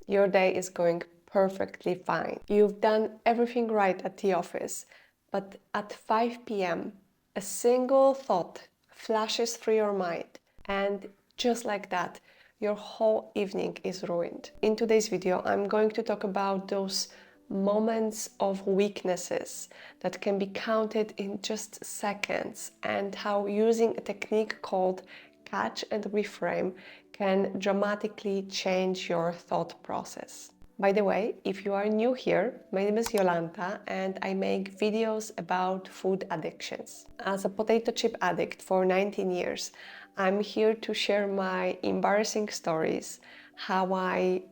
Your day is going perfectly fine. You've done everything right at the office, but at 5 p.m., a single thought flashes through your mind, and just like that, your whole evening is ruined. In today's video, I'm going to talk about those moments of weaknesses that can be counted in just seconds, and how using a technique called catch and reframe can dramatically change your thought process. By the way, if you are new here, my name is Jolanta and I make videos about food addictions. As a potato chip addict for 19 years, I'm here to share my embarrassing stories, how I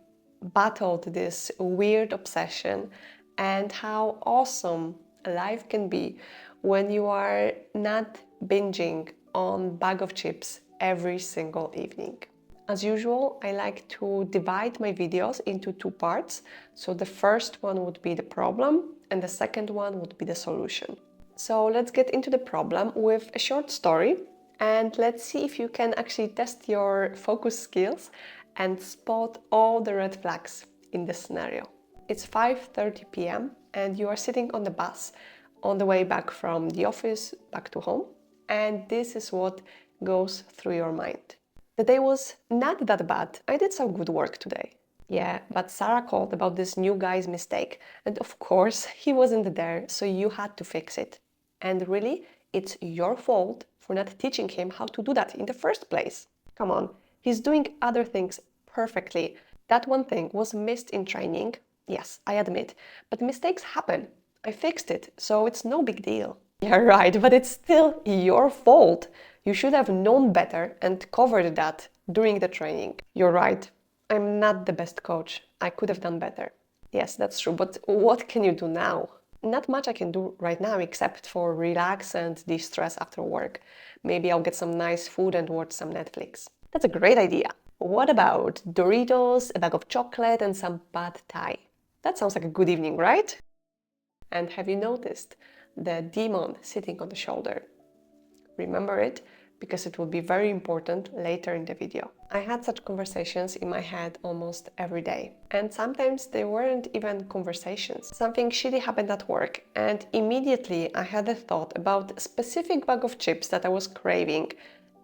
battled this weird obsession, and how awesome life can be when you are not binging on bag of chips every single evening. As usual, I like to divide my videos into two parts. So the first one would be the problem and the second one would be the solution. So let's get into the problem with a short story, and let's see if you can actually test your focus skills and spot all the red flags in this scenario. It's 5:30 p.m. and you are sitting on the bus on the way back from the office back to home, and this is what goes through your mind. The day was not that bad. I did some good work today. Yeah, but Sarah called about this new guy's mistake, and of course he wasn't there, so you had to fix it. And really, it's your fault for not teaching him how to do that in the first place. Come on, he's doing other things perfectly. That one thing was missed in training, yes, I admit, but mistakes happen. I fixed it, so it's no big deal. Yeah, right, but it's still your fault. You should have known better and covered that during the training. You're right, I'm not the best coach. I could have done better. Yes, that's true, but what can you do now? Not much I can do right now except for relax and de-stress after work. Maybe I'll get some nice food and watch some Netflix. That's a great idea. What about Doritos, a bag of chocolate and some pad thai? That sounds like a good evening, right? And have you noticed the demon sitting on the shoulder? Remember it, because it will be very important later in the video. I had such conversations in my head almost every day. And sometimes they weren't even conversations. Something shitty happened at work, and immediately I had a thought about a specific bag of chips that I was craving.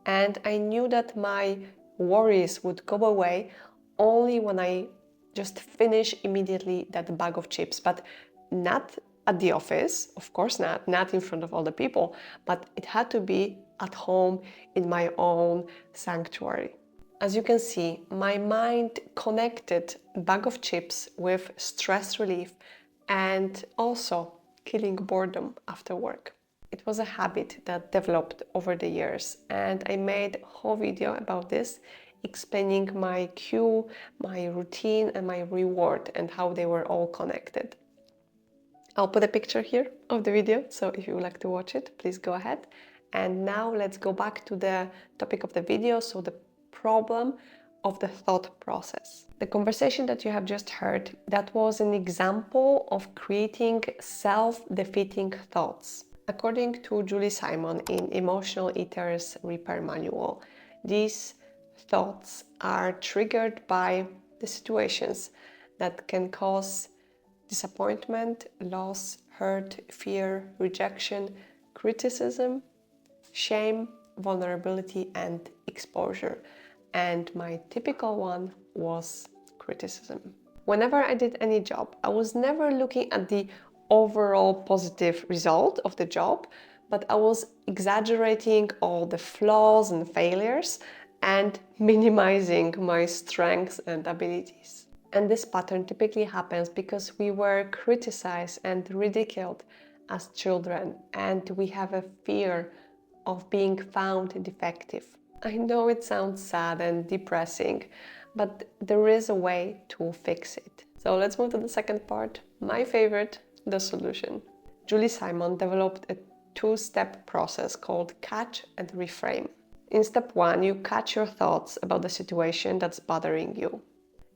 And I knew that my worries would go away only when I just finish immediately that bag of chips. But not at the office, of course not in front of all the people, but it had to be at home in my own sanctuary. As you can see, my mind connected bag of chips with stress relief and also killing boredom after work. It was a habit that developed over the years, and I made a whole video about this, explaining my cue, my routine, and my reward, and how they were all connected. I'll put a picture here of the video, so if you would like to watch it, please go ahead. And now let's go back to the topic of the video, so the problem of the thought process. The conversation that you have just heard, that was an example of creating self-defeating thoughts. According to Julie Simon in Emotional Eater's Repair Manual, these thoughts are triggered by the situations that can cause disappointment, loss, hurt, fear, rejection, criticism, shame, vulnerability, and exposure. And my typical one was criticism. Whenever I did any job, I was never looking at the overall positive result of the job, but I was exaggerating all the flaws and failures and minimizing my strengths and abilities. And this pattern typically happens because we were criticized and ridiculed as children, and we have a fear of being found defective. I know it sounds sad and depressing, but there is a way to fix it. So let's move to the second part, my favorite, the solution. Julie Simon developed a two-step process called catch and reframe. In step one, you catch your thoughts about the situation that's bothering you.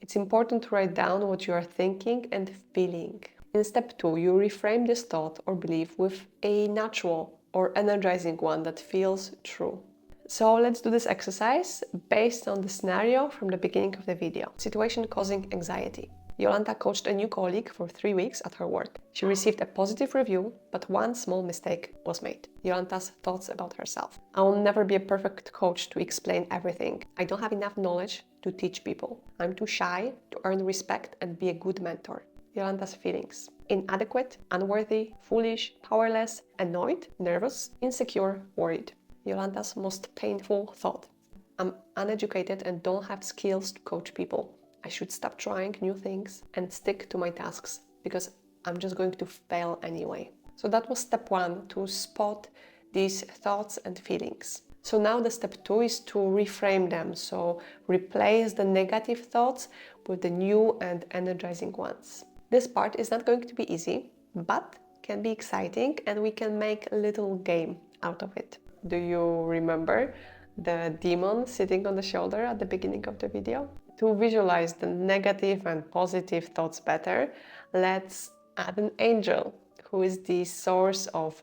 It's important to write down what you are thinking and feeling. In step two, you reframe this thought or belief with a natural or energizing one that feels true. So let's do this exercise based on the scenario from the beginning of the video. Situation causing anxiety. Jolanta coached a new colleague for 3 weeks at her work. She received a positive review, but one small mistake was made. Jolanta's thoughts about herself. I will never be a perfect coach to explain everything. I don't have enough knowledge to teach people. I'm too shy to earn respect and be a good mentor. Jolanta's feelings. Inadequate, unworthy, foolish, powerless, annoyed, nervous, insecure, worried. Jolanta's most painful thought. I'm uneducated and don't have skills to coach people. I should stop trying new things and stick to my tasks because I'm just going to fail anyway. So that was step 1, to spot these thoughts and feelings. So now the step 2 is to reframe them. So replace the negative thoughts with the new and energizing ones. This part is not going to be easy, but can be exciting, and we can make a little game out of it. Do you remember the demon sitting on the shoulder at the beginning of the video? To visualize the negative and positive thoughts better, let's add an angel, who is the source of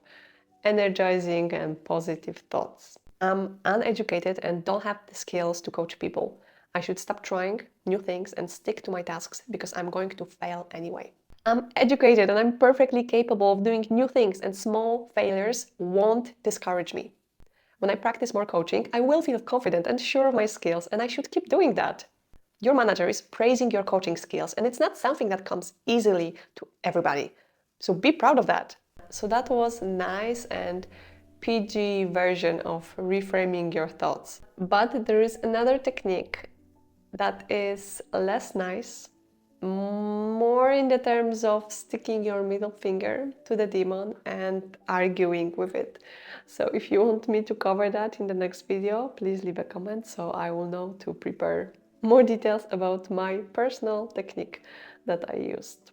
energizing and positive thoughts. I'm uneducated and don't have the skills to coach people. I should stop trying new things and stick to my tasks because I'm going to fail anyway. I'm educated and I'm perfectly capable of doing new things, and small failures won't discourage me. When I practice more coaching, I will feel confident and sure of my skills, and I should keep doing that. Your manager is praising your coaching skills, and it's not something that comes easily to everybody. So be proud of that. So that was nice and PG version of reframing your thoughts. But there is another technique that is less nice, more in the terms of sticking your middle finger to the demon and arguing with it. So if you want me to cover that in the next video, please leave a comment so I will know to prepare more details about my personal technique that I used.